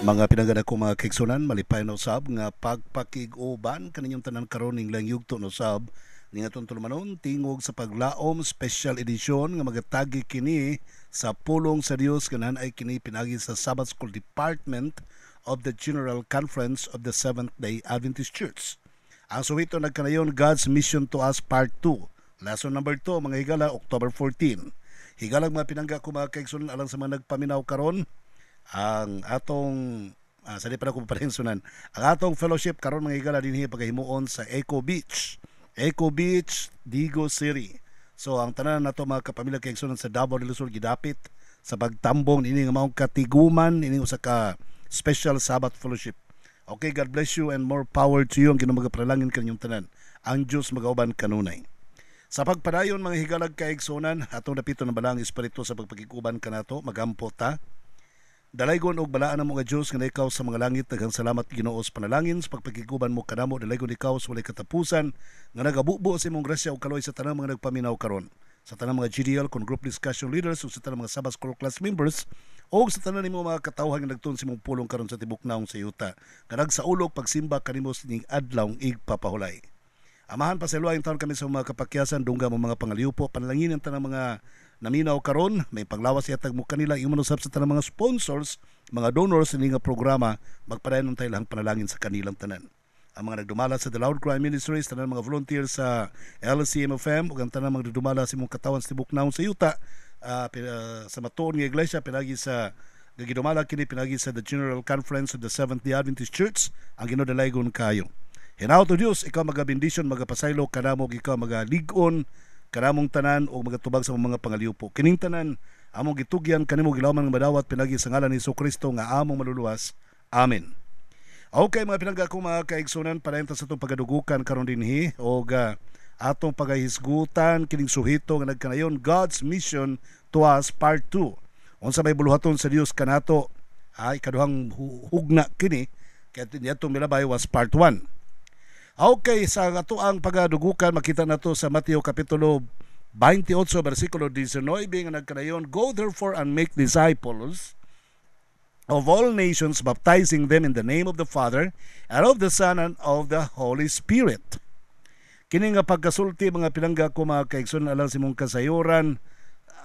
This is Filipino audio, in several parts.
Mga pinagana ko mga kigsunan, malipay na usab nga pagpakig-uban kaninyong tanan karon ning lang yugto no usab ning atong tulumanon tingog sa paglaom special edition nga magatagi kini sa pulong sa Dios kanan ay kini pinagi sa Sabbath School Department of the General Conference of the Seventh-day Adventist Church. Ang suwito nagkanayon God's Mission to Us Part 2. Lesson number 2 mga higala October 14. Higalang mga pinangga ko mga kigsunan alang sa mga nagpaminaw karon ang atong sa di pa na ko paparensunan ang atong fellowship karon mga higala dinhi pagahimuon sa Eco Beach, Digo City. So ang tanan nato mga kapamilya kay igsunan sa Davao del Sur gidapit sa pagtambong ini nga maong katiguman ini usa ka special Sabbath fellowship. Okay, God bless you and more power to you ang ginamagapralangin kaninyong tanan. Ang Dios magauban kanunay. Sa pagpadayon mga higalag kaigsunan atong napito na balang espiritu sa pagpakikuban kanato magampo ta. Dalaygon og balaan ang mga Diyos nga ikaw sa mga langit daghang salamat Ginoo sa panalangin sa pagpakiguban mo kanamo dalaygon ikaw sa walay katapusan nga nagabubo sa imong grasya ug kaloy sa tanang mga nagpaminaw karon sa tanang mga GDL kon group discussion leaders ug sa tanang mga Sabbath School class members ug sa tanang nimo mga katawhan nga nagtuon sa imong pulong karon sa tibok naong sa yuta nga nagsaulog pagsimba kanimo ning adlaw igpapahulay. Amahan pa sa luayong taon kami sa mga kapakyasan dungga mo mga pangaliupo panalangin ang tanang mga naminaw karon may panglawas yatag mo kanila imong usab sa tanang mga sponsors, mga donors sa nga programa magpadayon tayo lang panalangin sa kanilang tanan. Ang mga nagdumala sa The Loud Cry Ministries, tanang mga volunteers sa LCMFM ug ang tanang mga nagdumala sa imong katawan sa tibok naong sa yuta sa matuon nga iglesia pinagi sa gagidumala kini pinagi sa the General Conference of the Seventh-day Adventist Church ang Ginoo dalaygon kayo. Hinaut to Dios ikaw magabendisyon magapasaylo kanamo ikaw magalig-on kanamong tanan o magatubag sa mga pangaliupo. Kining tanan among gitugyan kanimo gilawman nga madawat pinagi sa ngalan ni Jesucristo nga among maluluwas. Amen. Okay mga pinangga ko mga kaigsunan padayon sa atong pagadugukan karon dinhi o atong pagahisgutan kining suhito nga nagkanayon God's Mission to Us Part 2. Unsa may buluhaton sa Dios kanato ay kaduhang hugna kini kay atong milabay was Part 1. Okay, sa ato ang pagadugukan makita nato sa Mateo kapitulo 28 bersikulo 19 nga nagkanayon, Go therefore and make disciples of all nations, baptizing them in the name of the Father and of the Son and of the Holy Spirit. Kini nga pagkasulti mga pinangga ko mga kaigsunan alang sa imong kasayuran,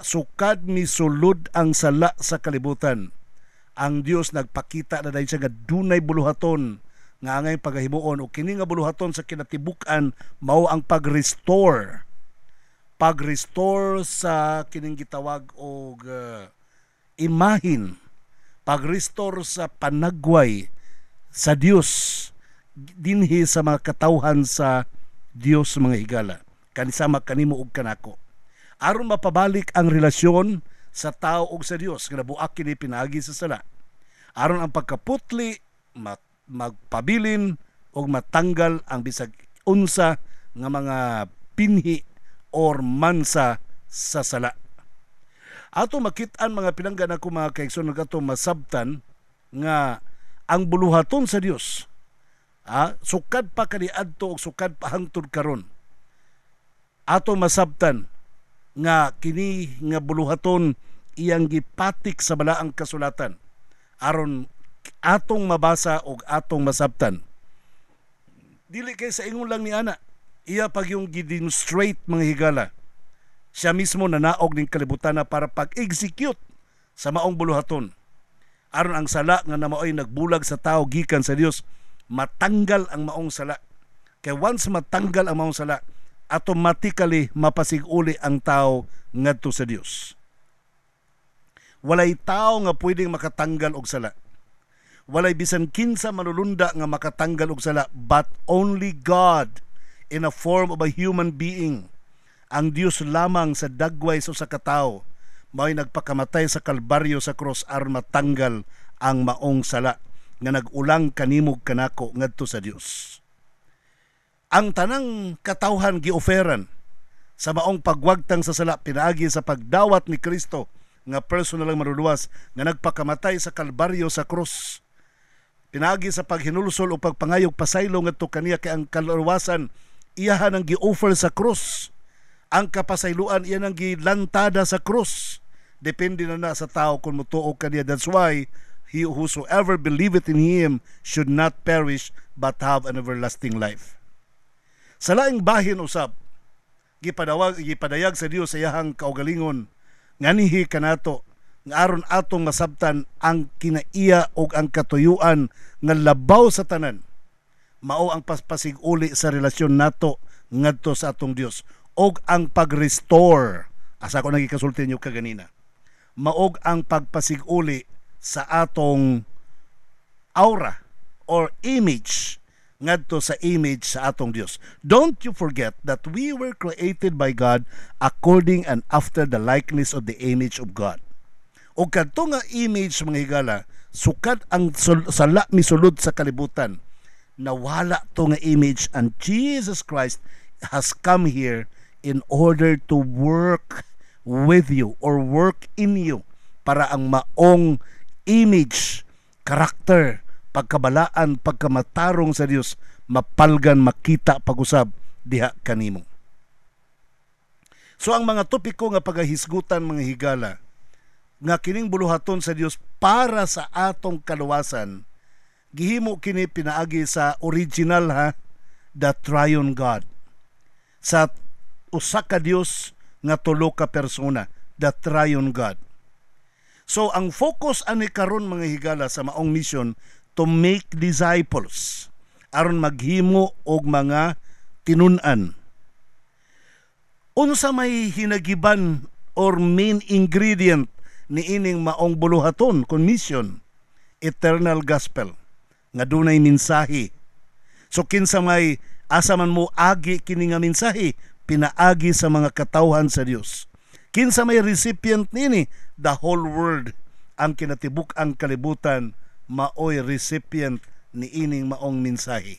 sukad ni sulod ang sala sa kalibutan. Ang Dios nagpakita na dahil siya nga dunay buluhaton nga angay pagahimuon o kini nga buluhaton sa kinatibuk-an mao ang pag-restore sa kining gitawag og imahin, pag-restore sa panagway sa Dios dinhi sa mga katawhan sa Dios mga higala kanisama kanimo ug kanako aron mapabalik ang relasyon sa tao ug sa Dios nga nabuak kini pinaagi sa sala aron ang pagkaputli magpabilin o matanggal ang bisag unsa nga mga pinhi or mansa sa sala. Ato makit-an mga pinanggan ako mga kaigsunan kato masabtan nga ang buluhaton sa Dios sukad pa kaniadto og sukad pa hangtod karon. Ato masabtan nga kini nga buluhaton iyang gipatik sa balaang kasulatan aron atong mabasa o atong masabtan. Dili kay sa ingon lang ni ana. Iya pag yung gidemonstrate mga higala. Siya mismo nanaog ning kalibutan na para pag-execute sa maong buluhaton. Aron ang sala nga namaoy nagbulag sa tao gikan sa Dios, matanggal ang maong sala. Kay once matanggal ang maong sala, automatically mapasiguli ang tao ngadto sa Dios. Walay tao nga pwedeng makatanggal og sala. Walay bisan kinsa manulunda nga makatanggal og sala but only God in a form of a human being. Ang Dios lamang sa dagway sa katawo mao'y nagpakamatay sa kalbaryo sa cross aron matanggal ang maong sala nga nag-ulang kanimog kanako ngadto sa Dios. Ang tanang katawhan gioferan sa maong pagwagtang sa sala pinaagi sa pagdawat ni Kristo nga personal lang maruluwas nga nagpakamatay sa kalbaryo sa cross. Pinagi sa paghinulsol o pagpangayog pasaylo ngadto kaniya kay ang kaluwasan iyahan ang gi-offer sa cross. Ang kapasayloan iyan ang gilantada sa cross. Depende na sa tao kung mutuo kaniya. That's why He whosoever believeth in him should not perish but have an everlasting life. Sa laing bahin usab, gipadayag sa Dios sa iyahang kaugalingon nganihi kanato nga aron atong masabtan ang kinaiya og ang katuyuan nga labaw sa tanan. Mao ang paspasig-uli sa relasyon nato ngadto sa atong Dios og ang pag-restore. Asa ko nagikasulti niyo kaganina. Maog ang pagpasig-uli sa atong aura or image ngadto sa image sa atong Dios. Don't you forget that we were created by God according and after the likeness of the image of God. O kadto nga image mga higala, sukat ang sala misulod sa kalibutan. Nawala to nga image, and Jesus Christ has come here in order to work with you or work in you para ang maong image, karakter, pagkabalaan, pagkamatarong sa Dios mapalgan, makita pag-usab diha kanimo. So ang mga topiko nga pagahisgutan mga higala nga kining buluhaton sa Dios para sa atong kaluwasan, gihimo kini pinaagi sa original the triune God. Sa usa ka Dios nga tulo ka persona, the triune God. So ang focus ani karon mga higala sa maong mission to make disciples aron maghimo og mga tinun-an. Unsa may hinagiban or main ingredient ni ining maong buluhaton kon mission? Eternal gospel nga dunay mensahe. So kinsa may asa man mo agi kini nga mensahe, pinaagi sa mga katawhan sa Dios. Kinsa may recipient nini, the whole world. Ang kinatibuk ang kalibutan maoy recipient ni ining maong mensahe.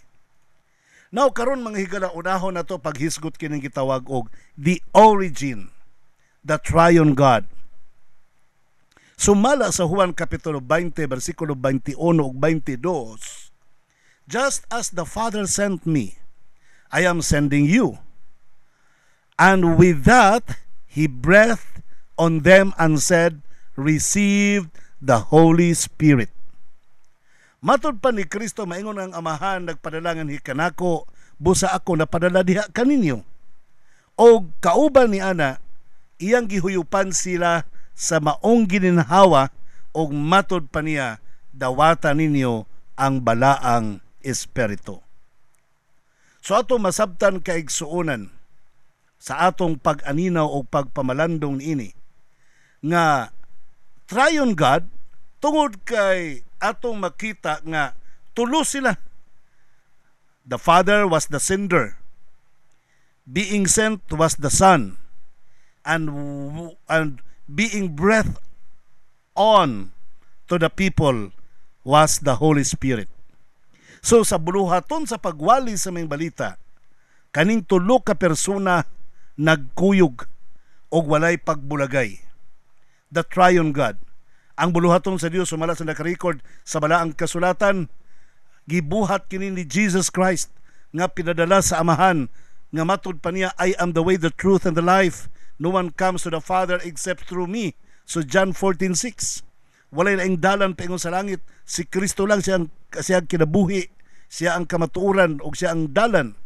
Now karon mga higala, unahon na to paghisgot kining gitawag og the origin, the triune God. Sumala sa Juan kapitulo 20 bersikulo 21 ug 22, just as the Father sent me, I am sending you. And with that, he breathed on them and said, receive the Holy Spirit. Matod pa ni Kristo, maingon ang Amahan, nagpadalangan hikanako, busa ako napadala diha kaninyo. O kauban ni ana, iyang gihuyupan sila sa maong gininhawa, o matod pa niya, dawata ninyo ang balaang Espiritu. So ato masabtan kaigsuonan sa atong pag-aninaw o pagpamalandong niini nga triune God, tungod kay atong makita nga tulo sila. The Father was the sender, being sent was the Son, and being breathed on to the people was the Holy Spirit. So sa buluhaton sa pagwali sa mga balita, kaning tulo ka persona nagkuyog og walay pagbulagay. The triune God. Ang buluhaton sa Dios sumala sa naka-record sa balaang kasulatan, gibuhat kini ni Jesus Christ nga pinadala sa Amahan nga matud pa niya, I am the way, the truth, and the life. No one comes to the Father except through me. So John 14:6. Walay laing dalan paingon sa langit, si Kristo lang siya ang kinabuhi, siya ang kamatuoran ug siya ang dalan.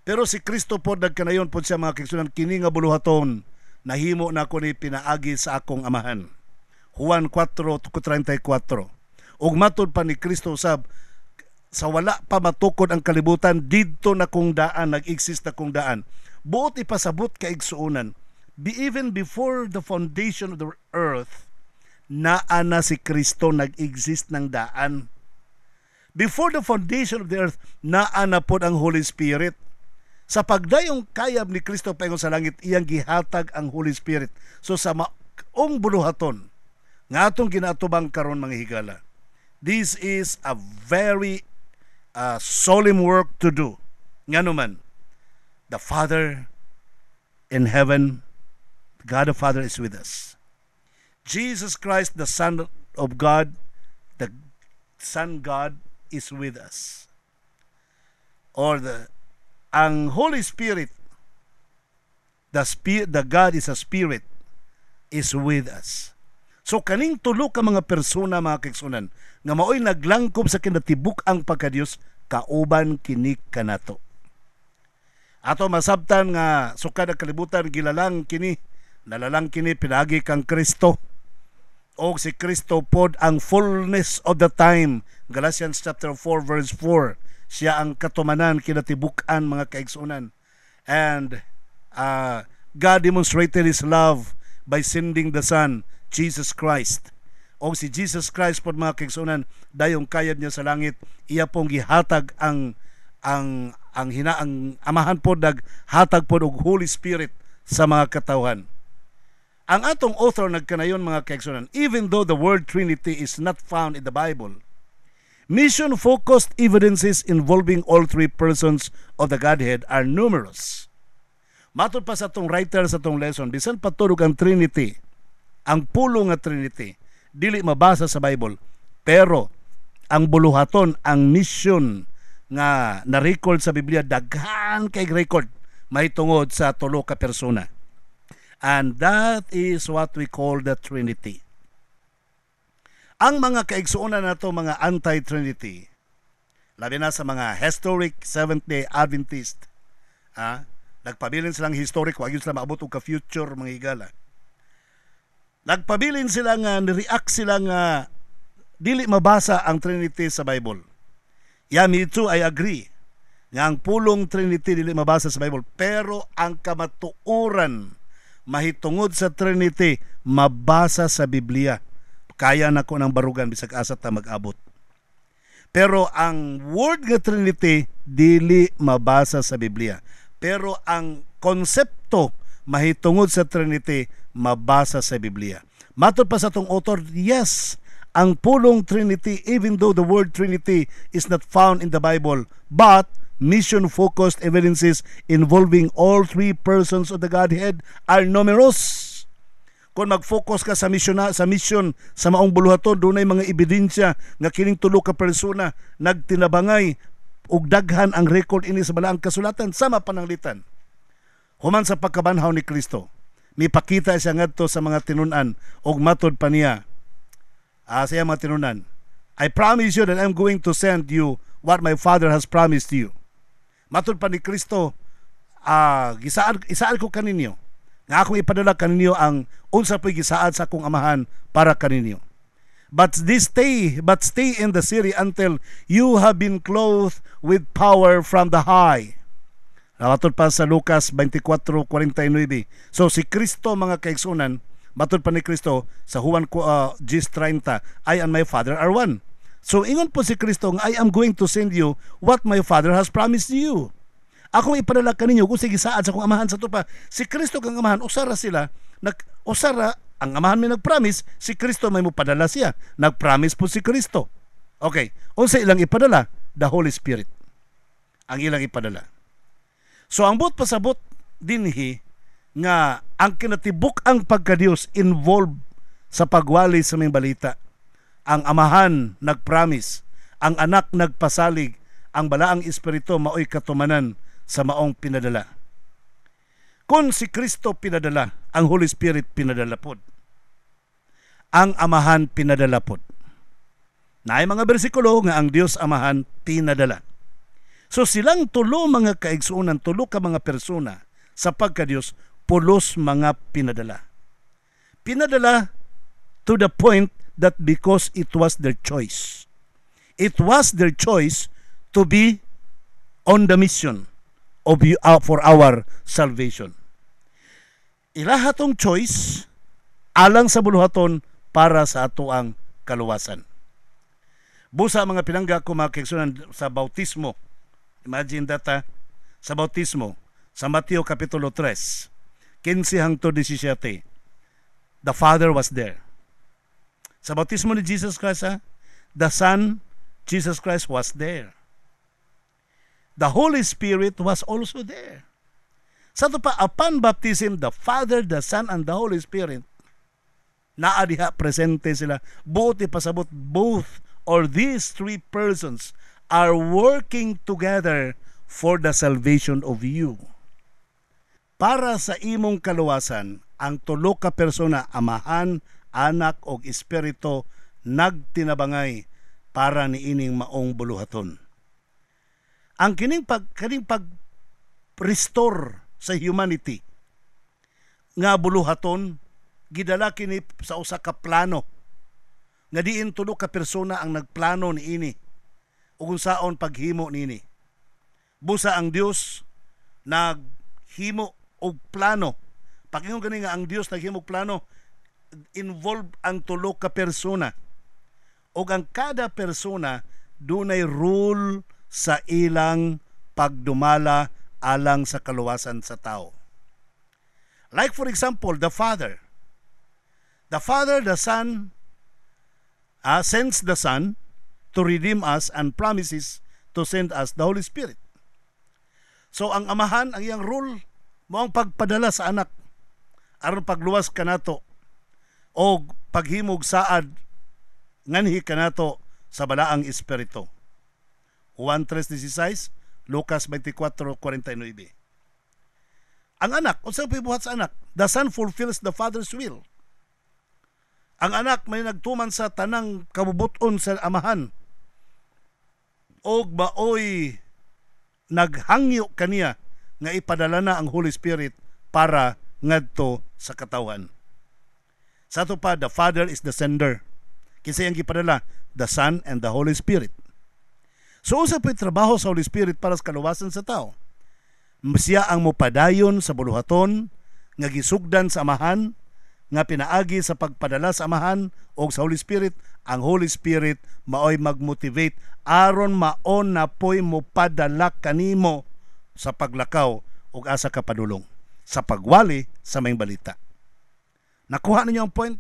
Pero si Kristo po nagkanayon po siya mga kigsunan, kini nga buluhaton nahimo na ko ni pinaagi sa akong Amahan. Juan 4:34. Ug matod pa ni Kristo usab, sa wala pa matukod ang kalibutan, didto na kong daan, nag-exist na kong daan. Buot ipasabot kaigsuonan, even before the foundation of the earth, naa na si Kristo nag-exist ng daan. Before the foundation of the earth, naa na po ang Holy Spirit. Sa pagdayong kayab ni Kristo paingon sa langit, iyang gihatag ang Holy Spirit. So sa maong buluhaton nga atong ginatubang karon mga higala, this is a very solemn work to do. Nga naman, the Father in heaven, God the Father is with us. Jesus Christ, the Son of God, the Son God is with us. Or ang Holy Spirit, the God is a spirit, is with us. So kaning tulo ka mga persona mga kaigsunan nga maoy naglangkob sa kinatibuk ang pagkadios kauban kini kanato. Ato masabtan nga sukad ang kalibutan gilalang kini, nalalang kini pinagi kang Kristo. O si Kristo pod ang fullness of the time. Galatians chapter 4 verse 4. Siya ang katumanan kinatibuk-an mga kaigsunan. And God demonstrated His love by sending the Son, Jesus Christ. O si Jesus Christ pod mga kaigsunan, dayong kayad niya sa langit, iya pong gihatag ang amahan pod hatag pod og Holy Spirit sa mga katawhan. Ang atong author nagkanayon mga kaigsunan, even though the word Trinity is not found in the Bible, mission-focused evidences involving all three persons of the Godhead are numerous. Matod pa sa atong writer sa atong lesson, bisan patulog ang Trinity, ang pulo nga Trinity, dili mabasa sa Bible, pero ang buluhaton, ang mission nga na-record sa Biblia, daghan kay record may tungod sa tulo ka persona. And that is what we call the Trinity. Ang mga kaigsuonan nato mga anti-Trinity, labi na sa mga historic Seventh-day Adventist, nagpabilin silang historic, wag yun sila maabot o ka-future mga higala. Nagpabilin sila nga, nireact sila nga dili mabasa ang Trinity sa Bible. Yeah, me too, I agree. Nga ang pulong Trinity dili mabasa sa Bible, pero ang kamatuoran mahitungod sa Trinity mabasa sa Biblia. Kaya na ko ng barugan bisag asa ta mag-abot. Pero ang word nga Trinity dili mabasa sa Biblia. Pero ang konsepto mahitungod sa Trinity mabasa sa Biblia. Matod pa sa tong author, yes, ang pulong Trinity, even though the word Trinity is not found in the Bible, but mission-focused evidences involving all three persons of the Godhead are numerous. Kung mag-focus ka sa mission sa maong buluhaton, dunay mga ebidensya nga kining tulo ka persona nagtinabangay ug daghan ang record ini sa balaang kasulatan sama pananglitan. Human sa pagkabanhaw ni Kristo, mipakita siya ngadto sa mga tinun-an ug matod pa niya sa iyang mga tinunan, I promise you that I'm going to send you what my Father has promised you. Matod pa ni Kristo, isaad ko kaninyo nga akong ipadala kaninyo ang unsa po'y gisaad sa akong amahan para kaninyo. But stay in the city until you have been clothed with power from the high. Matod pa sa Lucas 24:49. So si Kristo mga kaigsunan, matod pa ni Kristo sa Juan 10:30, I and my Father are one. So ingon po si Kristo nga I am going to send you what my Father has promised you. Akong ipadala kaninyo kung sige saad sa akong amahan sa tupa. Si Kristo kang amahan, usara sila, usara ang amahan may nagpromise, si Kristo may mupadala siya. Nagpromise po si Kristo. Okay, unsa ilang ipadala? The Holy Spirit. Ang ilang ipadala. So ang bot pasabot dinhi nga ang kinatibuk ang pagkadiyos involved sa pagwali sa mga balita. Ang amahan nagpromise, ang anak nagpasalig, ang balaang espiritu maoy katumanan sa maong pinadala. Kung si Kristo pinadala, ang Holy Spirit pinadala pod. Ang amahan pinadala pod. Naay mga bersikulo nga ang Dios amahan pinadala. So silang tulo mga kaigsuonan, tulo ka mga persona sa pagkadiyos, pulos mga pinadala. Pinadala to the point that because it was their choice. It was their choice to be on the mission for our salvation. Ilahatong choice alang sa buluhaton para sa ato ang kaluwasan. Busa mga pinangga ko mga kaigsuonan sa bautismo. Imagine that sa bautismo sa Mateo Kapitulo 3, 15 hangtod 17, the Father was there. Sa bautismo ni Jesus Christ, the Son, Jesus Christ was there. The Holy Spirit was also there. Sa ito pa, upon baptism, the Father, the Son, and the Holy Spirit, naadiha, presente sila. Buti pasabot, both or these three persons are working together for the salvation of you. Para sa imong kaluwasan, ang tulo ka persona, amahan, Anak og Espiritu nagtinabangay para niining maong buluhaton. Ang kining pag restore sa humanity nga buluhaton gidala kini sa usa ka plano nga diin tulo ka persona ang nagplano niini ug unsaon paghimo niini. Busa ang Dios naghimo og plano. Pakingon gani nga ang Dios naghimo og plano, involve ang tulo ka persona. O ang kada persona dunay rule sa ilang pagdumala alang sa kaluwasan sa tao. Like for example, the Father. The Father, the Son, sends the Son to redeem us and promises to send us the Holy Spirit. So ang amahan, ang iyang rule, mo ang pagpadala sa anak aron pagluwas kanato o paghimog saad nganhi kanato sa balaang espiritu. Juan 3:16, Lucas 24:49. Ang anak, unsa pibuhat sa anak? The Son fulfills the Father's will. Ang anak may nagtuman sa tanang kabubuton sa amahan. Og maoy naghangyo kaniya nga ipadala na ang Holy Spirit para ngadto sa katawhan. Sa ato pa, the Father is the sender. Kinsa ang gipadala? The Son and the Holy Spirit. So usa pa'y trabaho sa Holy Spirit para sa kaluwasan sa tao. Siya ang mopadayon sa buluhaton nga gisugdan sa amahan nga pinaagi sa pagpadala sa amahan o sa Holy Spirit. Ang Holy Spirit maoy magmotivate aron maon na po'y mopadala kanimo sa paglakaw o asa ka padulong sa pagwali sa may balita. Nakuha ninyo ang point?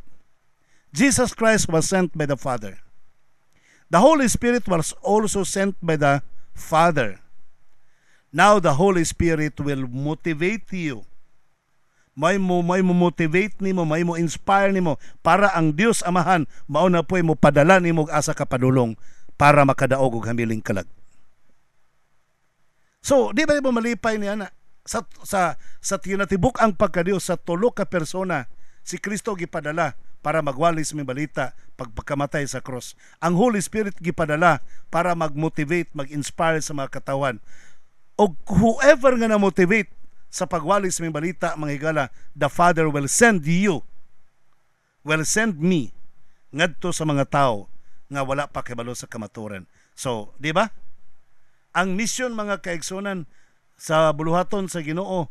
Jesus Christ was sent by the Father. The Holy Spirit was also sent by the Father. Now the Holy Spirit will motivate you. May mo motivate nimo, may mo inspire nimo para ang Dios Amahan mao na po'y mo padala nimo asa ka padulong para makadaog og hamiling kalag. So, di ba malipay niya na sa tinatibuk ang pagkadios sa tulo ka persona si Kristo gipadala para magwalis may balita pagpakamatay sa cross. Ang Holy Spirit gipadala para mag-motivate, mag-inspire sa mga katawan. O whoever nga na-motivate sa pagwalis may balita, mga higala, the Father will send you, will send me, ngadto sa mga tao nga wala pa kibalo sa kamaturan. So, di ba? Ang mission mga kaigsunan sa buluhaton sa Ginoo,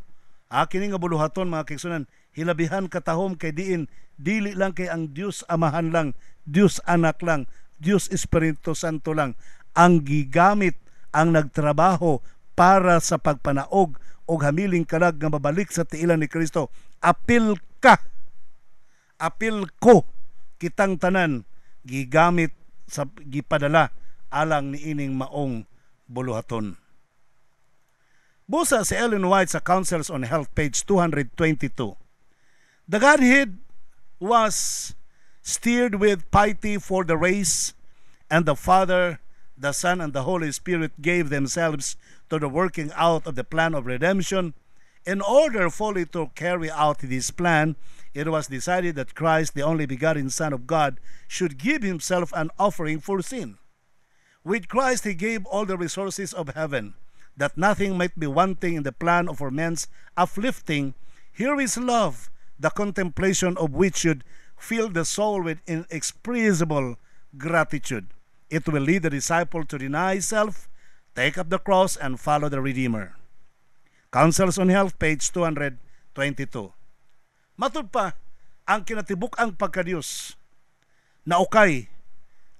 kini nga buluhaton mga kaigsunan, hilabihan katahom kay diin dili lang kay ang Dios Amahan lang, Dios Anak lang, Dios Espiritu Santo lang ang gigamit, ang nagtrabaho para sa pagpanaog o hamiling kalag nga mabalik sa tiilan ni Kristo. Apil ko kitang tanan gigamit sa gipadala alang niining maong buluhaton. Busa si Ellen White sa Councils on Health, page 222. The Godhead was steered with piety for the race, and the Father, the Son, and the Holy Spirit gave themselves to the working out of the plan of redemption. In order fully to carry out this plan, it was decided that Christ, the only begotten Son of God, should give himself an offering for sin. With Christ he gave all the resources of heaven, that nothing might be wanting in the plan of our men's uplifting. Here is love, the contemplation of which should fill the soul with inexpressible gratitude. It will lead the disciple to deny self, take up the cross, and follow the Redeemer. Councils on Health, page 222. Matud pa, ang kinatibuk ang pagkadiyos, na ukay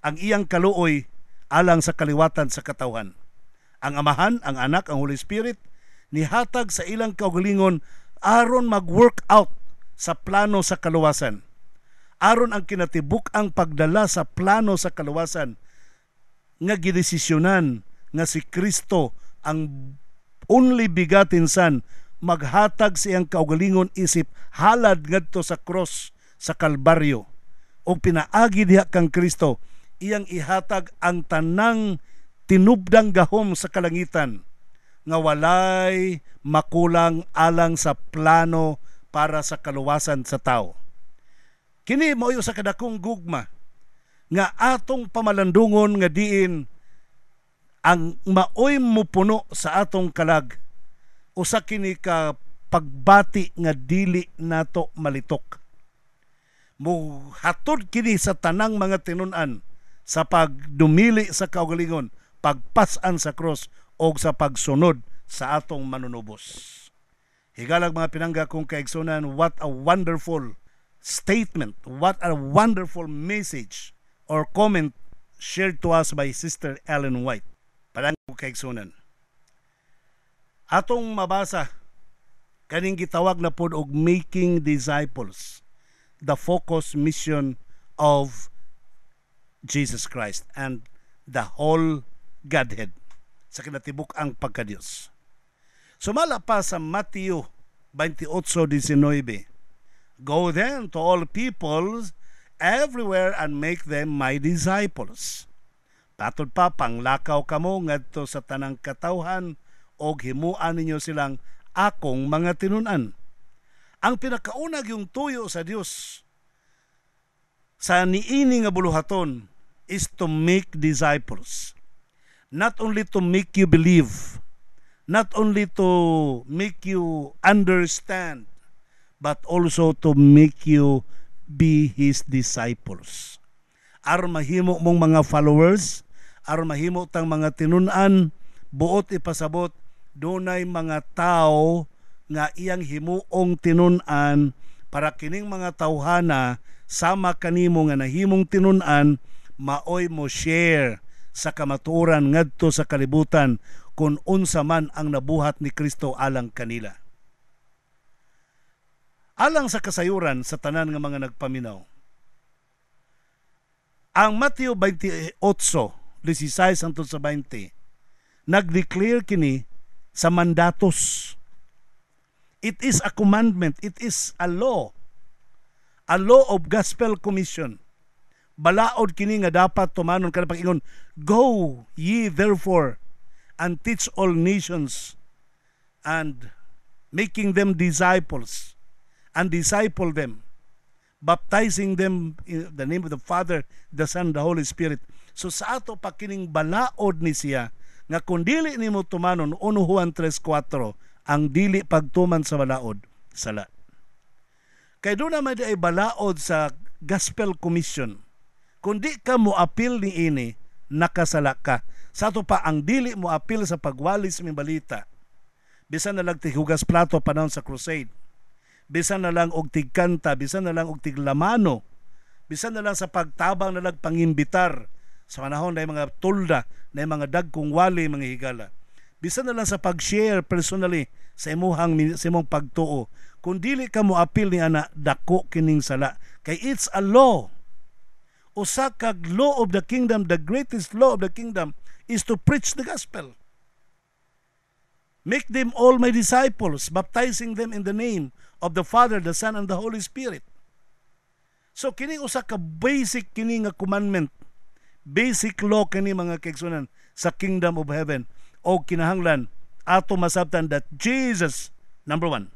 ang iyang kaluoy alang sa kaliwatan sa katawhan. Ang Amahan, ang Anak, ang Holy Spirit, nihatag sa ilang kaugalingon aron mag-work out sa plano sa kaluwasan. Aron ang kinatibuk ang pagdala sa plano sa kaluwasan nga gidesisyonan nga si Kristo ang only begotten Son maghatag sa iyang kaugalingon isip halad ngadto sa cross sa Kalbaryo o pinaagi diha kang Kristo iyang ihatag ang tanang tinubdang gahom sa kalangitan nga walay makulang alang sa plano para sa kaluwasan sa tao. Kini mao sa kadakong gugma nga atong pamalandungon nga diin ang maoy mupuno sa atong kalag usa kini ka pagbati nga dili nato malitok. Muhatod kini sa tanang mga tinun-an sa pagdumili sa kaugalingon, pagpasan sa cross o sa pagsunod sa atong manunubos. Higalag mga pinangga kong kaigsunan, what a wonderful statement, what a wonderful message or comment shared to us by Sister Ellen White. Parang kaigsunan. Atong mabasa kaning gitawag na pod og making disciples, the focus mission of Jesus Christ and the whole Godhead sa kinatibuk ang pagkadiyos. Sumala pa sa Mateo 28:19, go then to all peoples everywhere and make them my disciples. Patod pa, panglakaw kamo ngadto sa tanang katawhan o himuan ninyo silang akong mga tinun-an. Ang pinakaunag yung tuyo sa Dios sa niini nga buluhaton is to make disciples. Not only to make you believe, not only to make you understand, but also to make you be His disciples. Aron mahimo mong mga followers, aron mahimo tang mga tinun-an, buot ipasabot, dunay mga tao nga iyang himuong tinun-an para kining mga tawhana sama kanimo nga nahimong tinun-an maoy mo share sa kamatuoran ngadto sa kalibutan kung unsa man ang nabuhat ni Kristo alang kanila. Alang sa kasayuran sa tanan nga mga nagpaminaw, ang Mateo 28:16 hangtod sa 20 nag-declare kini sa mandatos. It is a commandment, it is a law of gospel commission. Balaod kini nga dapat tumanon kada pag-ingon, go ye therefore and teach all nations and making them disciples and disciple them, baptizing them in the name of the Father, the Son, the Holy Spirit. So sa ato pa kining balaod ni siya nga kung dili nimo tumanon 1 Juan 3:4 ang dili pagtuman sa balaod sala. Kay doon naman ay balaod sa gospel commission. Kung di ka mo apil ni ini, nakasala ka. Sa ato pa ang dili mo apil sa pagwalis ng balita. Bisan na lang tighugas plato panahon sa crusade. Bisan na lang og tigkanta, bisan na lang og tiglamano. Bisan na lang sa pagtabang na lang pangimbitar sa panahon na mga tulda, na mga dagkong wali, mga higala. Bisan na lang sa pag-share personally sa imong pagtuo. Kung dili ka mo apil ni ana, dako kining sala. Kay it's a law. Usa kag law of the kingdom, the greatest law of the kingdom is to preach the gospel. Make them all my disciples, baptizing them in the name of the Father, the Son, and the Holy Spirit. So kini usa ka basic kini nga commandment, basic law kini mga kaigsunan sa kingdom of heaven. O kinahanglan ato masabtan that Jesus, number 1,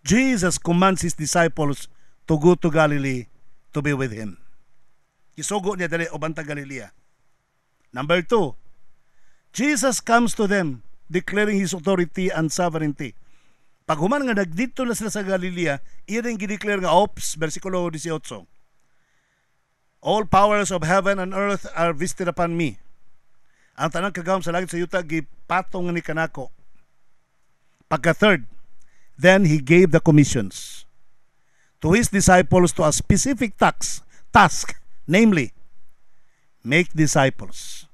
Jesus commands His disciples to go to Galilee to be with Him. Isugo niya dali obanta Galilea. Number 2, Jesus comes to them declaring His authority and sovereignty. Pag human nga nagdito na sila sa Galilea, iyan gideclare nga, versikulo 18, all powers of heaven and earth are vested upon me. Ang tanang kagawam sa langit sa yuta, gipatong ni kanako. Pagka-third, then He gave the commissions to His disciples to a specific task, namely, make disciples.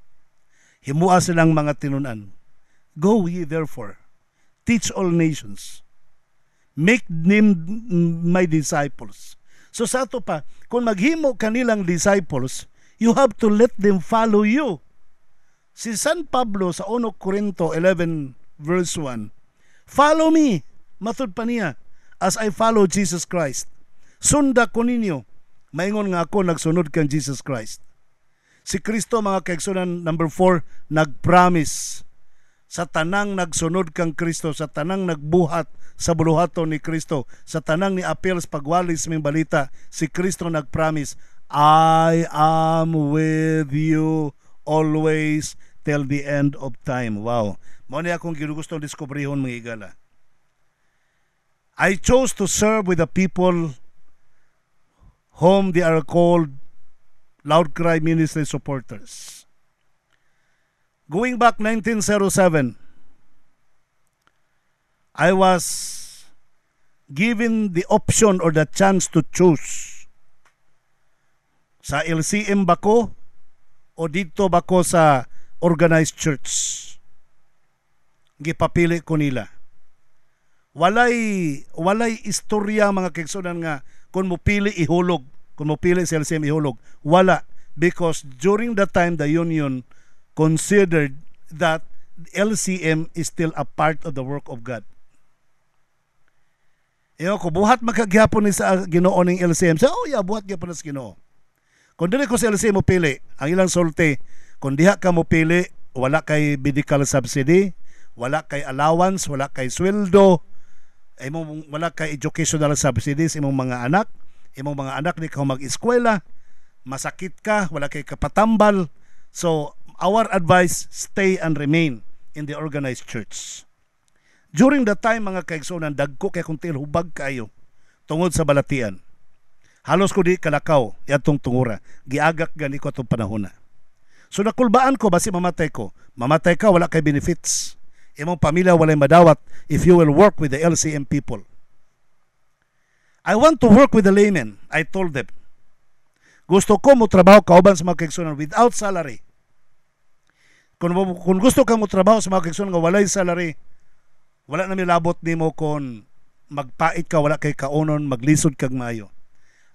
Himua silang mga tinunan. Go ye therefore, teach all nations, make them my disciples. So sa ato pa, kung maghimo kanilang disciples, you have to let them follow you. Si San Pablo sa 1 Corinto 11 verse 1, follow me, matud pa niya, as I follow Jesus Christ. Sunda ko ninyo, maingon nga ako nagsunod kang Jesus Christ. Si Kristo mga kaigsunan, number 4, nag-promise sa tanang nagsunod kang Kristo, sa tanang nagbuhat sa buluhaton ni Kristo, sa tanang ni appeal sa pagwalis ming balita, si Kristo nagpromise, I am with you always till the end of time. Wow. Mao ni akong ginugustong diskubrihon mga igala. I chose to serve with the people whom they are called Loud Cry Ministry supporters. Going back 1907, I was given the option or the chance to choose. Sa LCM ba ko o dito ba ko sa organized church? Gipapili ko nila. Walay istorya mga kaigsunan nga kung mopili ihulog, kung mopili sa LCM ihulog. Wala, because during that time the union considered that LCM is still a part of the work of God. Iyo ko buhat makagyapon ni sa Ginoo ning LCM. So, buhat gyapon sa Ginoo. Kung dili ko sa LCM mo pili, ang ilang sulti, kung diha ka mo pili, wala kay medical subsidy, wala kay allowance, wala kay sweldo, wala kay educational subsidies imong mga anak di ka mag-eskwela, masakit ka, wala kay kapatambal. So, our advice, stay and remain in the organized church. During that time, mga kaigsunan, dagko kay kung hubag kayo tungod sa balatian. Halos ko di kalakaw, yatong tungura. Giagak gani ko itong panahon na. So nakulbaan ko, basi mamatay ko. Mamatay ka, wala kay benefits. Imong pamilya walay madawat if you will work with the LCM people. I want to work with the laymen, I told them. Gusto ko mo trabaho kauban sa mga kaigsunan without salary. Kung gusto ka mo trabaho sa mga kaigsunan nga walay salary, wala na milabot nimo kung magpait ka, wala kay kaunon, maglisod kag maayo.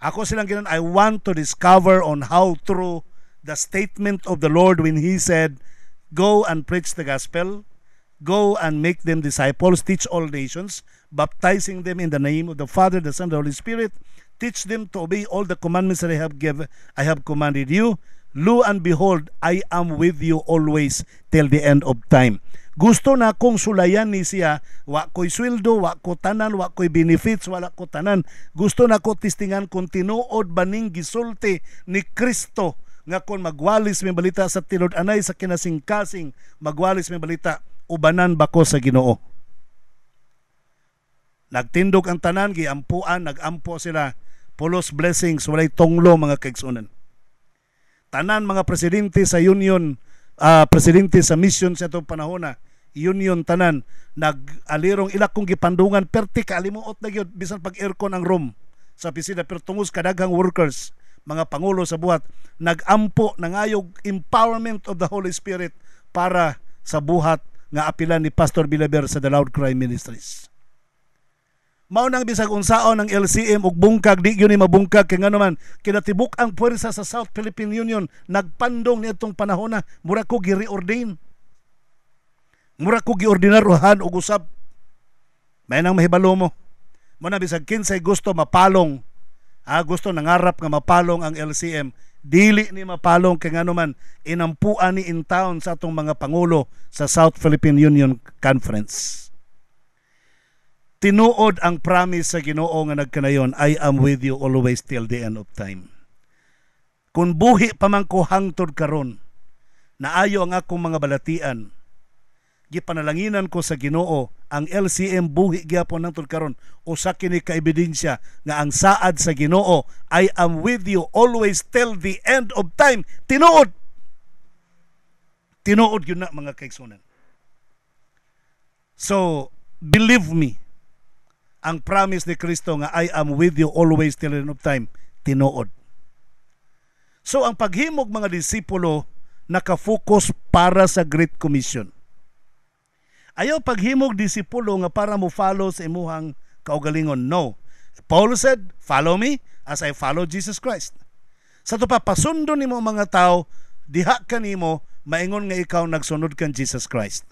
Ako silang ginan, I want to discover on how true the statement of the Lord when He said, go and preach the gospel, go and make them disciples, teach all nations, baptizing them in the name of the Father, the Son, and the Holy Spirit, teach them to obey all the commandments that I have commanded you. Lo and behold, I am with you always till the end of time. Gusto na kong sulayan ni siya, wa ko'y sweldo, wa ko tanan, wa ko'y benefits, wala ko tanan. Gusto na ko tistingan kung tinuod baning gisulti ni Kristo nga kung magwalis may balita sa tilod-anay sa kinasing-kasing, magwalis may balita, ubanan ba ko sa Ginoo. Nagtindog ang tanan, giampuan, nagampo sila, pulos blessings, walay tonglo mga kaigsunan. Tanan mga presidente sa union, presidente sa mission sa itong panahon na, union tanan, nag-alirong ilak kong gipandungan, perti kalimuot na yun, bisan pag-aircon ang room sa opisina, pero tungos kadaghang workers, mga pangulo sa buhat, nag-ampo, nangayog empowerment of the Holy Spirit para sa buhat nga apilan ni Pastor Bilaber sa The Loud Cry Ministries. Mao nang bisag unsaon ng LCM ug bungkag di gyud ni mabungkag kay ngano man kinatibuk ang puwersa sa South Philippine Union nagpandong niadtong panahon na mura ko gi-reordain. Mura ko giordinaruhan og usab. May nang mahibalo mo. Mo na bisag kinsay gusto mapalong. Gusto nangarap nga mapalong ang LCM, dili ni mapalong kay ngano man inampuan ni in town sa atong mga pangulo sa South Philippine Union Conference. Tinuod ang promise sa Ginoo nga nagkanayon, I am with you always till the end of time. Kung buhi pa man ko hangtod karon, naayo ang akong mga balatian, gipanalanginan ko sa Ginoo ang LCM buhi gyapon hangtod karon, usa kini ka ebidensya nga ang saad sa Ginoo, I am with you always till the end of time. Tinuod. Tinuod yun na mga kaigsunan. So, believe me, ang promise ni Kristo nga I am with you always till the end of time, tinuod. So ang paghimog mga disipulo nakafocus para sa Great Commission. Ayaw paghimog disipulo nga para mo follow sa imuhang kaugalingon. No. Paul said, follow me as I follow Jesus Christ. Sa to pa, pasundo nimo mga tao, diha kanimo, maingon nga ikaw nagsunod kan Jesus Christ.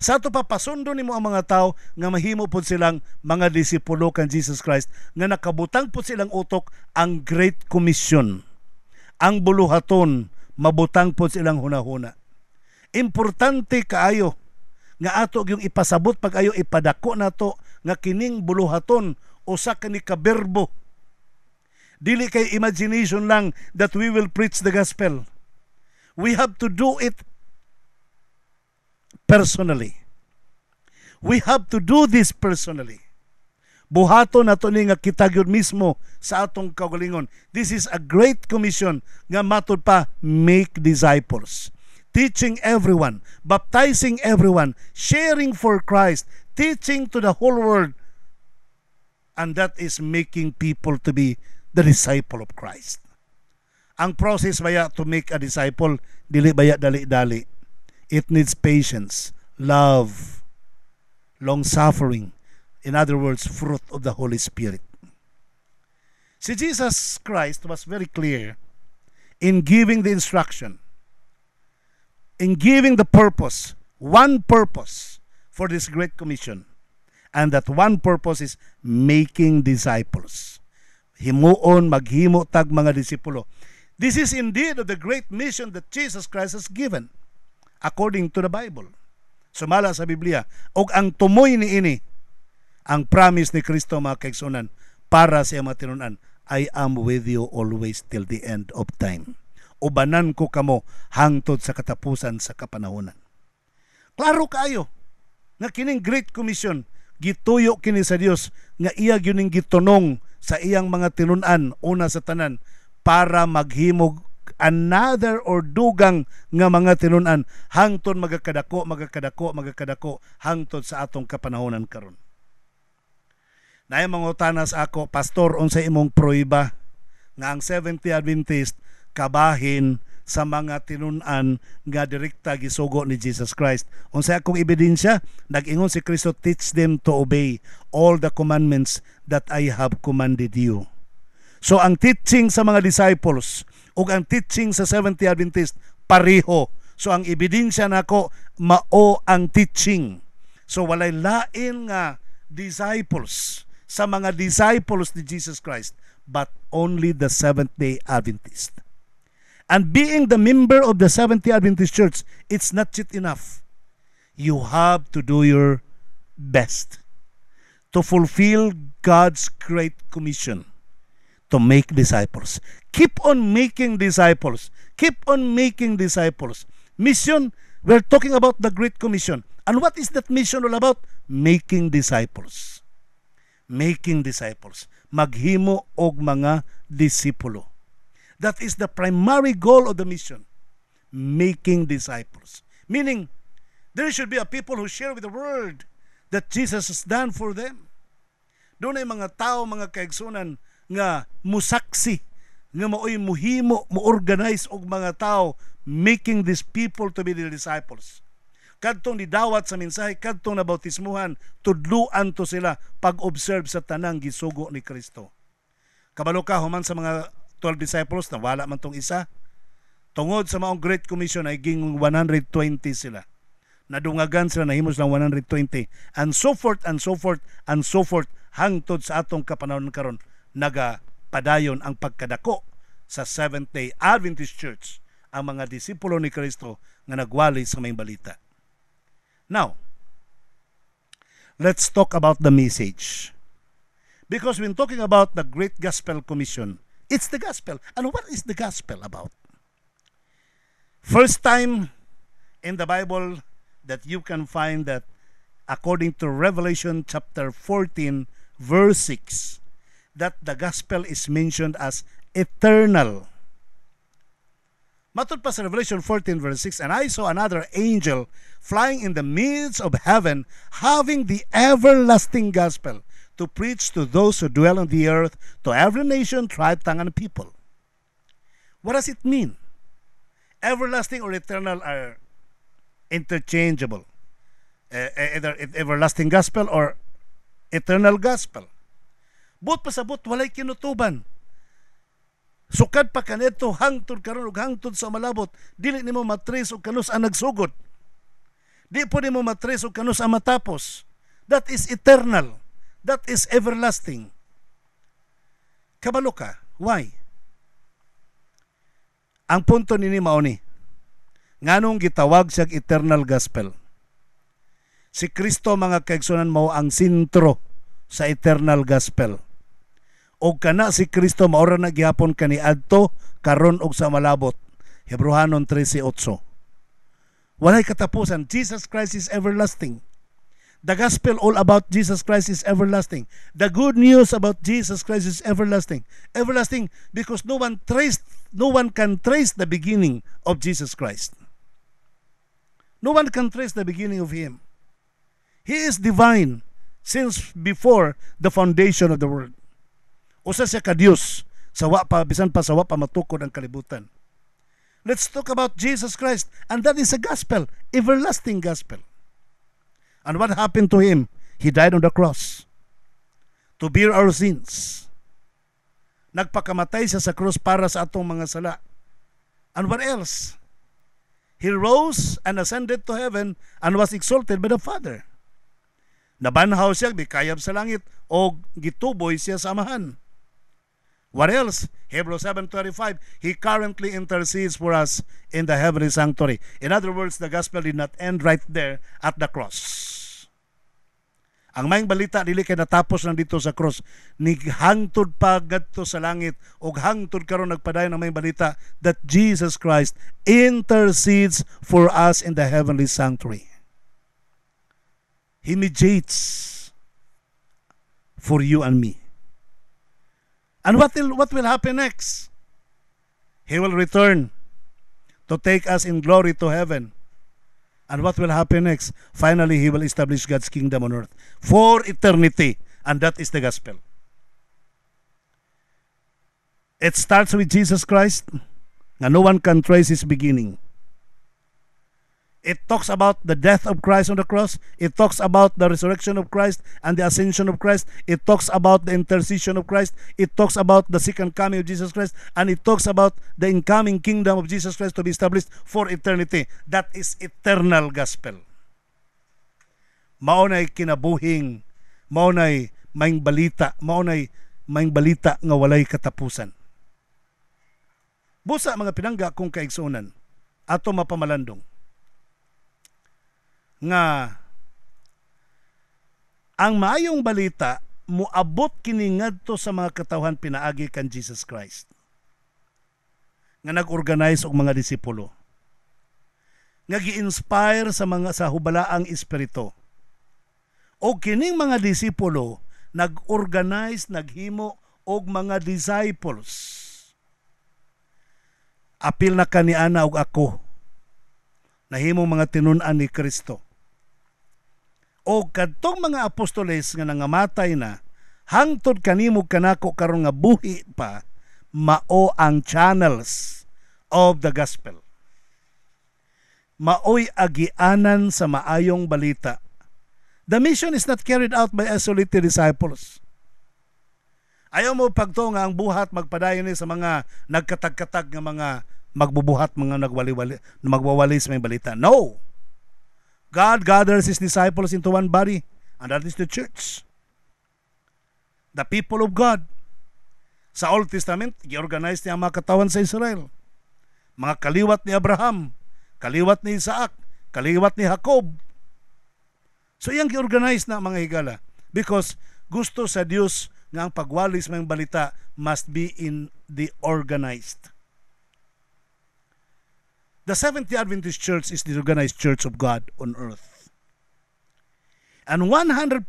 Sa ito pa, pasundo nimo ang mga tao nga mahimo po silang mga disipulo kan Jesus Christ nga nakabutang po silang utok ang Great Commission. Ang buluhaton, mabutang po silang hunahuna. Importante kaayo nga ato yung ipasabot pag ayo ipadako nato nga kining buluhaton usa ka ni kaberbo. Dili kay imagination lang that we will preach the gospel. We have to do it personally. We have to do this personally. Buhaton nato ni nga kita gyud mismo sa atong kaugalingon. This is a great commission nga matud pa, make disciples. Teaching everyone, baptizing everyone, sharing for Christ, teaching to the whole world. And that is making people to be the disciple of Christ. Ang process baya to make a disciple, dili baya dali-dali. It needs patience, love, long-suffering. In other words, fruit of the Holy Spirit. Si Jesus Christ was very clear in giving the instruction, in giving the purpose, one purpose for this Great Commission. And that one purpose is making disciples. Himuon, maghimo tag mga disipulo. This is indeed the great mission that Jesus Christ has given according to the Bible. Sumala sa Biblia. Og ang tumoy ni ini, ang promise ni Kristo mga kaigsunan para sa mga tinunan, I am with you always till the end of time. Ubanan ko kamo hangtod sa katapusan sa kapanahonan. Klaro kayo nga kining Great Commission gituyo kini sa Dios nga iya gyud gitunong sa iyang mga tinunan una sa tanan para maghimog another or dugang nga mga tinunan hangtod magakadako hangtod sa atong kapanahonan karon. Naay mga utanas ako, pastor, unsay imong pruiba nga ang Seventh-day Adventist kabahin sa mga tinunan nga direkta gisugo ni Jesus Christ. Unsay akong ebidensya? Nag-ingon si Kristo, teach them to obey all the commandments that I have commanded you. So ang teaching sa mga disciples ug ang teaching sa Seventh-day Adventist pareho. So ang ebidensya nako mao ang teaching. So walay lain nga disciples sa mga disciples ni Jesus Christ, but only the Seventh-day Adventist. And being the member of the Seventh-day Adventist Church, it's not yet enough. You have to do your best to fulfill God's great commission to make disciples. Keep on making disciples. Keep on making disciples. Mission, we're talking about the Great Commission. And what is that mission all about? Making disciples. Making disciples. Maghimo og mga disipulo. That is the primary goal of the mission. Making disciples. Meaning, there should be a people who share with the world that Jesus has done for them. Doon ay mga tao, mga kaigsunan nga musaksi, nga maoy muhimo, mo-organize og mga tao, making these people to be the disciples. Kadtong didawat sa mensahe, kadtong nabautismuhan, tudluan to sila pag-observe sa tanang gisugo ni Kristo. Kabalo ka, human sa mga 12 disciples, na wala man tong isa. Tungod sa maong Great Commission ay ging 120 sila. Nadungagan sila, nahimos lang 120. And so forth, and so forth, and so forth, hangtod sa atong kapanahon karon nagapadayon ang pagkadako sa Seventh-day Adventist Church ang mga disipulo ni Kristo nga nagwali sa may balita. Now, let's talk about the message. Because when talking about the Great Gospel Commission, it's the gospel. And what is the gospel about? First time in the Bible that you can find that according to Revelation chapter 14, verse 6, that the gospel is mentioned as eternal. Matod pa sa Revelation 14 verse 6, and I saw another angel flying in the midst of heaven, having the everlasting gospel to preach to those who dwell on the earth, to every nation, tribe, tongue, and people. What does it mean? Everlasting or eternal are interchangeable. Either everlasting gospel or eternal gospel. But pasabot, walay kinutuban. Sukad pa kanito, hangtod karon ug hangtod sa malabot, dili nimo matres og kanus ang nagsugod. Di po nimo matres og kanus ang matapos. That is eternal. That is everlasting. Kabalo ka. Why? Ang punto nini mao ni, nganong gitawag siya eternal gospel? Si Kristo mga kaigsunan mao ang sentro sa eternal gospel. O kana si Kristo maora na gihapon kaniadto karon og sa malabot. Hebrehanon 13:8. Walay katapusan. Jesus Christ is everlasting. The gospel all about Jesus Christ is everlasting. The good news about Jesus Christ is everlasting. Everlasting because no one can trace the beginning of Jesus Christ. No one can trace the beginning of him. He is divine since before the foundation of the world. Usa siya ka Dios sa bisan pa sa wa pa matukod ang kalibutan. Let's talk about Jesus Christ, and that is a gospel, everlasting gospel. And what happened to him? He died on the cross to bear our sins. Nagpakamatay siya sa krus para sa atong mga sala. And what else? He rose and ascended to heaven and was exalted by the Father. Nabanhaw siya, bikayab sa langit, o gituboy siya sa amahan. What else? Hebrews 7:25, he currently intercedes for us in the heavenly sanctuary. In other words, the gospel did not end right there at the cross. Ang maayong balita dili kay natapos lang dito sa cross, ni hangtod pa gadto sa langit ug hangtod karon nagpadayon ang maayong balita that Jesus Christ intercedes for us in the heavenly sanctuary. He mediates for you and me. And what will happen next? He will return to take us in glory to heaven. And what will happen next? Finally, he will establish God's kingdom on earth for eternity. And that is the gospel. It starts with Jesus Christ, and no one can trace his beginning. It talks about the death of Christ on the cross. It talks about the resurrection of Christ and the ascension of Christ. It talks about the intercession of Christ. It talks about the second coming of Jesus Christ. And it talks about the incoming kingdom of Jesus Christ to be established for eternity. That is eternal gospel. Maunay kinabuhing, maunay maing balita, maunay maing balita nga walay katapusan. Busa mga pinangga kung kaigsunan, ato mapamalandong, nga ang maayong balita muabot kini ngadto sa mga katawhan pinaagi kan Jesus Christ nga nag-organize og mga disipulo nga gi-inspire sa hubalaang espiritu, og kining mga disipulo nag-organize, naghimo og mga disciples. Apil na kaniana og ako nahimong mga tinun-an ni Kristo. O kadtong mga apostoles nga nangamatay na, hangtod kanimo kanako karon nga buhi pa, mao ang channels of the gospel. Maoy agianan sa maayong balita. The mission is not carried out by isolated disciples. Ayaw mo pagto nga ang buhat magpadayon ni sa mga nagkatag-katag nga mga magbubuhat, mga magwawali sa may balita. No! God gathers his disciples into one body, and that is the church. The people of God. Sa Old Testament, i-organize niya ang mga katawan sa Israel. Mga kaliwat ni Abraham, kaliwat ni Isaac, kaliwat ni Jacob. So iyang i-organize na mga higala. Because gusto sa Dios nga ang pagwalis ng balita must be in the organized. The Seventh-day Adventist Church is the organized church of God on earth. And 100%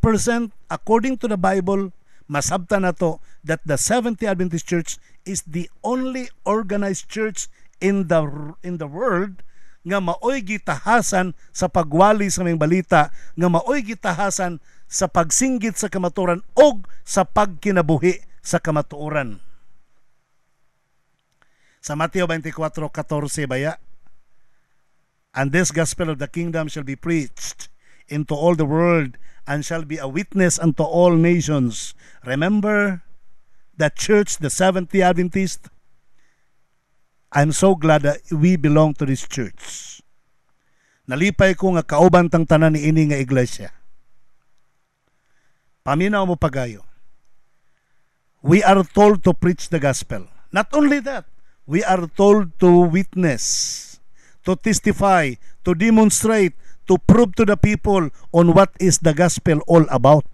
according to the Bible, masabtan nato that the Seventh-day Adventist Church is the only organized church in the world nga maoy gitahasan sa pagwali sa mga balita, nga maoy gitahasan sa pagsinggit sa kamatuoran og sa pagkinabuhi sa kamatuoran. Sa Mateo 24:14 baya, and this gospel of the kingdom shall be preached into all the world and shall be a witness unto all nations. Remember that church, the Seventh-day Adventist. I'm so glad that we belong to this church. Nalipay ko nga kauban tang tanan ni ini nga iglesia. Paminaw mo pagayo. We are told to preach the gospel. Not only that, we are told to witness, to testify, to demonstrate, to to prove to the people on what is the gospel all about.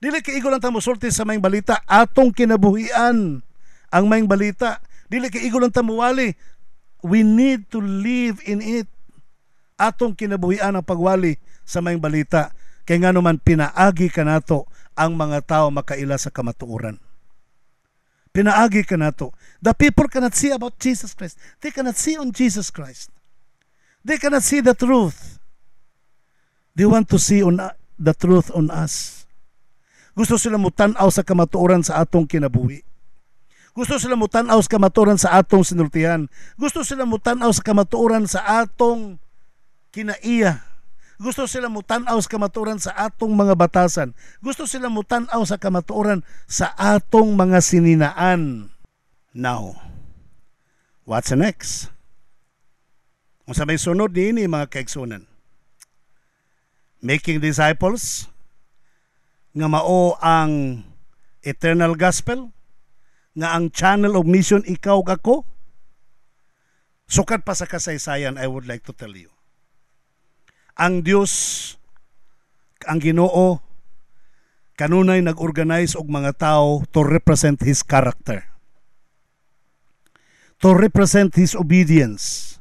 Dili kaigo lang ta mosulti sa maing balita, atong kinabuhian ang maing balita. Dili kaigo lang ta muwali. We need to live in it. Atong kinabuhian ang pagwali sa maing balita. Kaya nga naman pinaagi ka nato ang mga tao makaila sa kamatuoran. Pinaagi ka nato. The people cannot see about Jesus Christ. They cannot see on Jesus Christ. They cannot see the truth. They want to see on the truth on us. Gusto sila mutanaw sa kamatuoran sa atong kinabuhi. Gusto sila mutanaw sa kamatuoran sa atong sinultihan. Gusto sila mutanaw sa kamatuoran sa atong kinaiya. Gusto sila mutanaw sa kamatuoran sa atong mga batasan. Gusto sila mutanaw sa kamatuoran sa atong mga sininaan. Now, what's next? Kung sa may sunod niini mga kaigsunan, making disciples, nga mao ang eternal gospel, nga ang channel of mission ikaw ug ako. Sukat pa sa kasaysayan, I would like to tell you. Ang Dios, ang Ginoo, kanunay nag-organize og mga tao to represent His character, to represent His obedience,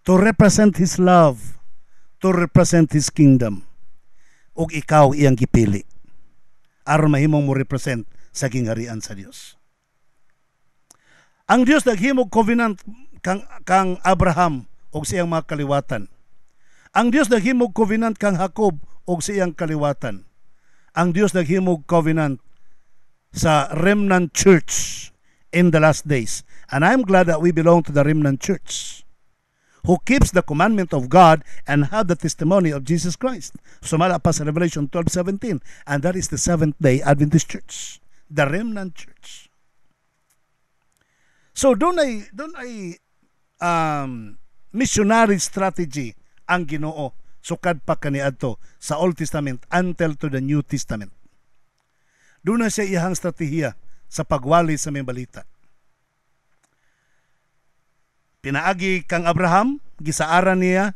to represent His love, to represent His kingdom. Og ikaw iyang gipili aron mahimong mo represent sa gingharian sa Dios. Ang Dios naghimog covenant kang Abraham og siyang mga kaliwatan. Ang Dios naghimog covenant kang Jacob og siyang kaliwatan. Ang Dios naghimog covenant sa remnant church in the last days. And I'm glad that we belong to the remnant church, who keeps the commandment of God and have the testimony of Jesus Christ. Sumala pa sa Revelation 12:17, and that is the Seventh-day Adventist Church, the remnant church. So doon ay missionary strategy ang Ginoo sukad pa kaniadto sa Old Testament until to the New Testament. Doon na siya iyang strategiya sa pagwali sa may balita. Pinaagi kang Abraham, gisaaran niya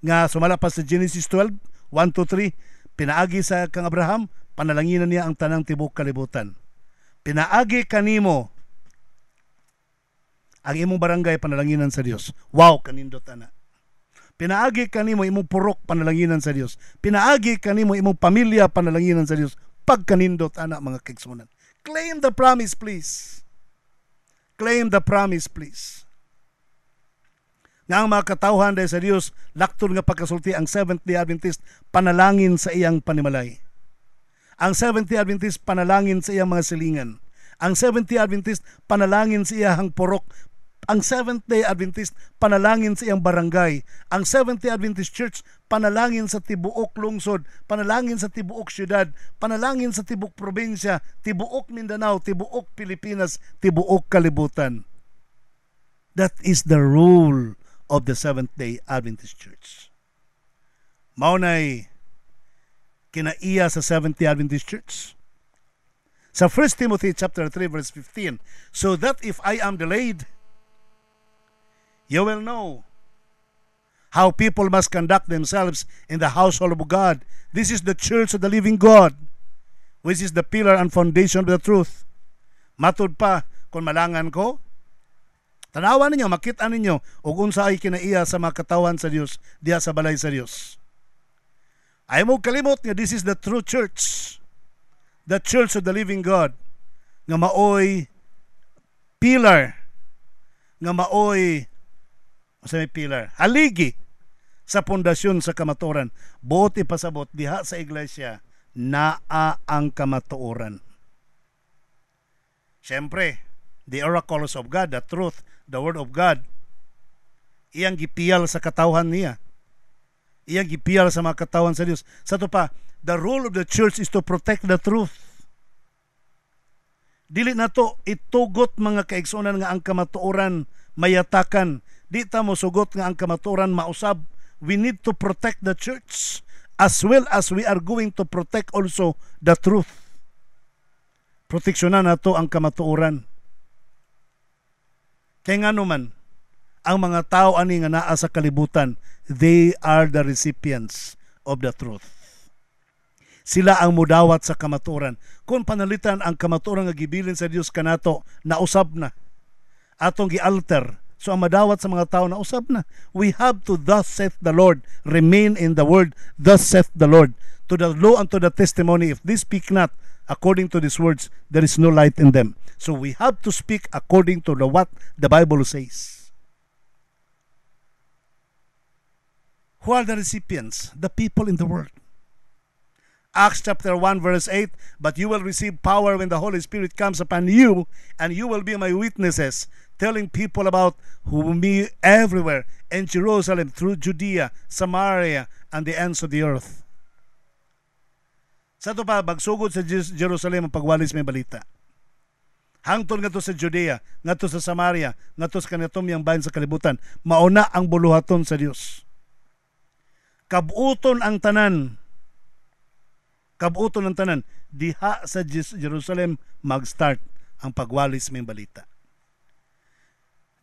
nga sumala pa sa Genesis 12, 1-3, pinaagi sa kang Abraham, panalanginan niya ang tanang tibok kalibutan. Pinaagi kanimo ang imong barangay, panalanginan sa Dios. Wow, kanindot ana. Pinaagi kanimo imong purok, panalanginan sa Dios. Pinaagi kanimo imong pamilya, panalanginan sa Dios. Pagkanindot ana mga kaigsunan. Claim the promise, please. Claim the promise, please. Nga ang mga katawhan dahil sa Dios, lakton nga pagkasulti ang Seventh-day Adventist panalangin sa iyang panimalay. Ang Seventh-day Adventist panalangin sa iyang mga silingan. Ang Seventh-day Adventist panalangin sa iyang purok. Ang Seventh-day Adventist panalangin sa iyang barangay. Ang Seventh-day Adventist Church panalangin sa tibuok lungsod, panalangin sa tibuok syudad, panalangin sa tibuok probinsya, tibuok Mindanao, tibuok Pilipinas, tibuok kalibutan. That is the rule of the Seventh-day Adventist Church. Maunay kinaiya sa Seventh-day Adventist Church. Sa 1 Timothy chapter 3 verse 15, so that if I am delayed, you will know how people must conduct themselves in the household of God. This is the church of the living God, which is the pillar and foundation of the truth. Matud pa, kung malangan ko, tanawan ninyo, makita ninyo, ug unsa ay kinaiya sa mga katawan sa Dios diha sa balay sa Dios. Ay mo kalimot nga this is the true church, the church of the living God, nga maoy pillar, nga maoy may pillar, haligi sa pundasyon sa kamatuoran. Buot ipasabot diha sa iglesia naa ang kamatuoran. Siyempre, the oracles of God, the truth, the word of God, iyang gipiyal sa katawhan niya. Iyang gipiyal sa mga katawhan sa Dios. Sa to pa, the role of the church is to protect the truth. Dili na to itugot mga kaigsunan nga ang kamatuoran mayatakan. Di ta mo sugot nga ang kamatuoran mausab. We need to protect the church as well as we are going to protect also the truth. Proteksyonan nato ang kamatuoran. Kaya nga naman, Ang mga tao ani nga naa sa kalibutan, they are the recipients of the truth. Sila ang mudawat sa kamatuoran. Kung panalitan ang kamatuoran nga gibilin sa Dios kanato, nausab na. Atong gialter. So ang madawat sa mga tao na usab na. We have to thus saith the Lord, remain in the word, thus saith the Lord. To the law and to the testimony, if they speak not according to these words, there is no light in them. So we have to speak according to what the Bible says. Who are the recipients? The people in the world. Acts chapter 1 verse 8, but you will receive power when the Holy Spirit comes upon you, and you will be my witnesses, telling people about me everywhere, in Jerusalem, through Judea, Samaria, and the ends of the earth. Sa ito pa, magsugod sa Jerusalem ang pagwalis may balita. Hangtod nga to sa Judea, nga to sa Samaria, nga to sa kanitom yang bayan sa kalibutan, mauna ang buluhaton sa Dios. Kabuton ang tanan, diha sa Jerusalem mag-start ang pagwalis may balita.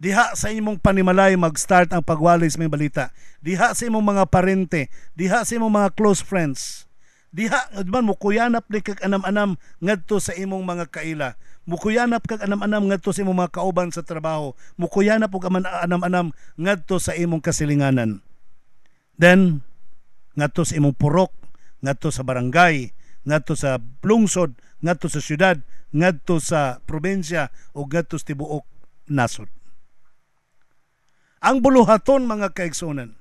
Diha sa imong panimalay mag-start ang pagwalis may balita. Diha sa imong mga parente, diha sa imong mga close friends. Diha man mukuyanap ni kag anam-anam ngadto sa imong mga kaila. Mukuyanap kag anam-anam ngadto sa imong mga kauban sa trabaho. Mukuyanap og anam-anam ngadto sa imong kasilinganan. Then ngadto sa imong purok, ngadto sa barangay, ngadto sa lungsod, ngadto sa syudad, ngadto sa probinsya o ngadto sa tibuok nasod. Ang buluhaton mga kaigsunan,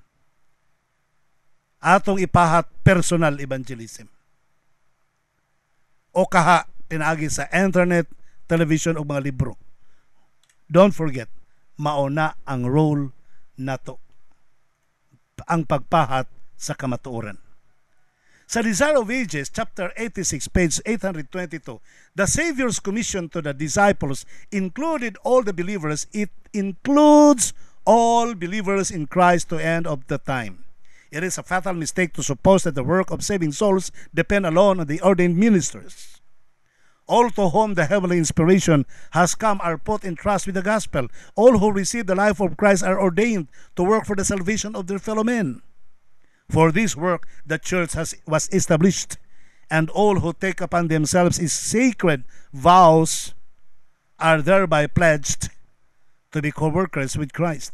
atong ipahat personal evangelism. O kaha pinaagi sa internet, television o mga libro. Don't forget, mauna ang role nato, ang pagpahat sa kamatuoran. Sa Desire of Ages, chapter 86, page 822, the Savior's commission to the disciples included all the believers. It includes all believers in Christ to end of the time. It is a fatal mistake to suppose that the work of saving souls depend alone on the ordained ministers. All to whom the heavenly inspiration has come are put in trust with the gospel. All who receive the life of Christ are ordained to work for the salvation of their fellow men. For this work, the church was established, and all who take upon themselves its sacred vows are thereby pledged to be co-workers with Christ.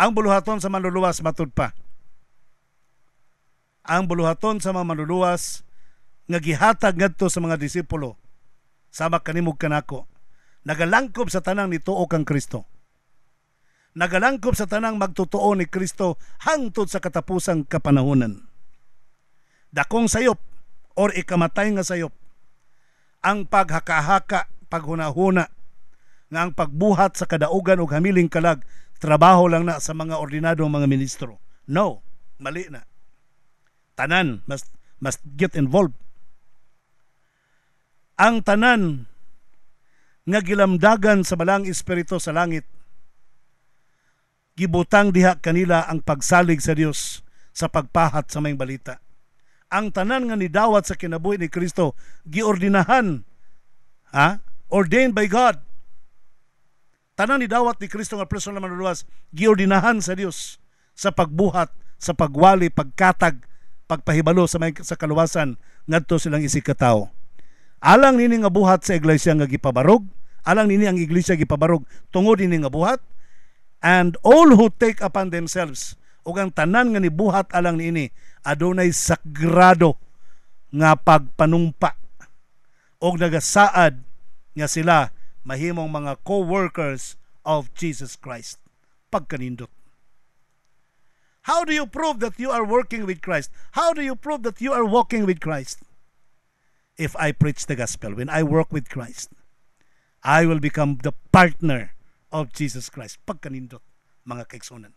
Ang buluhaton sa manluluwas matud pa. Ang buluhaton sa mga manluluwas nga gihatag ngadto sa mga disipulo sama kanimog kanako, nagalangkob sa tanang nituo kang Kristo. Nagalangkob sa tanang magtutuo ni Kristo hangtod sa katapusang kapanahunan. Dakong sayop or ikamatay nga sayop ang paghaka-haka, paghunahuna, nga ang pagbuhat sa kadaugan o hamiling kalag, trabaho lang na sa mga ordinadong mga ministro. No, mali na. Tanan must get involved. Ang tanan nga gilamdagan sa balang espiritu sa langit, gibutang diha kanila ang pagsalig sa Dios sa pagpahat sa mayong balita. Ang tanan nga nidawat sa kinabuhi ni Kristo giordinahan, ordained by God. Tanan nidawat ni Kristo nga personal na manluluwas giordinahan sa Dios sa pagbuhat, sa pagwali, pagkatag, pagpahibalo sa kaluwasan ngadto silang isikatawo. Alang nini nga buhat sa iglesia nga gipabarog, alang nini ang iglesia gipabarog tungod nini nga buhat. And all who take upon themselves, ug ang tanan nga nibuhat alang niini, adunay sagrado nga pagpanumpa og nagasaad nga sila mahimong mga co-workers of Jesus Christ. Pagkanindot. How do you prove that you are working with Christ? How do you prove that you are walking with Christ? If I preach the gospel, when I work with Christ, I will become the partner of Jesus Christ. Pagkanindot, mga kaigsunan.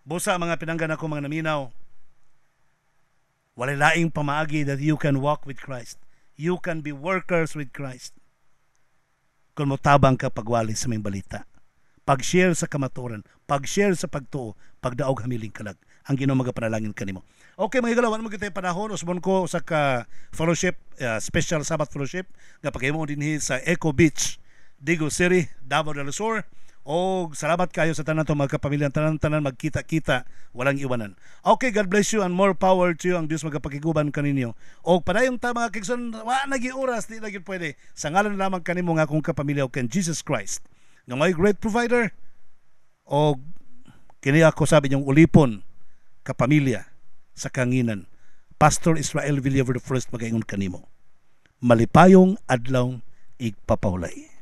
Busa mga pinanggan ako mga naminaw, walay laing pamaagi that you can walk with Christ. You can be workers with Christ. Kung motabang ka pagwali sa may balita, pag-share sa kamaturan, pag-share sa pagtuo, pagdaog hamiling kalag, ang Ginoo magapanalangin kanimo. Okay mga igalaw, ano mo kita panahon, usbon ko sa fellowship, special Sabbath fellowship, nga paghimo dinhi sa Eco Beach, Digo City, Davao del Sur. O salamat kayo sa tanan to mga kapamilya, tanan magkita-kita, walang iwanan. Okay, God bless you and more power to you. Ang Diyos magapakiguban kaninyo. O padayong ta mga kigson, wa nagi oras, di lagi pwede. Sa ngalan lamang kanimo nga akong kapamilya o ken Jesus Christ. Nga may great provider o kini ako sabi niyong ulipon kapamilya sa kanginan. Pastor Israel Villaver the First magaingon kanimo. Malipayong adlaw igpapahulay.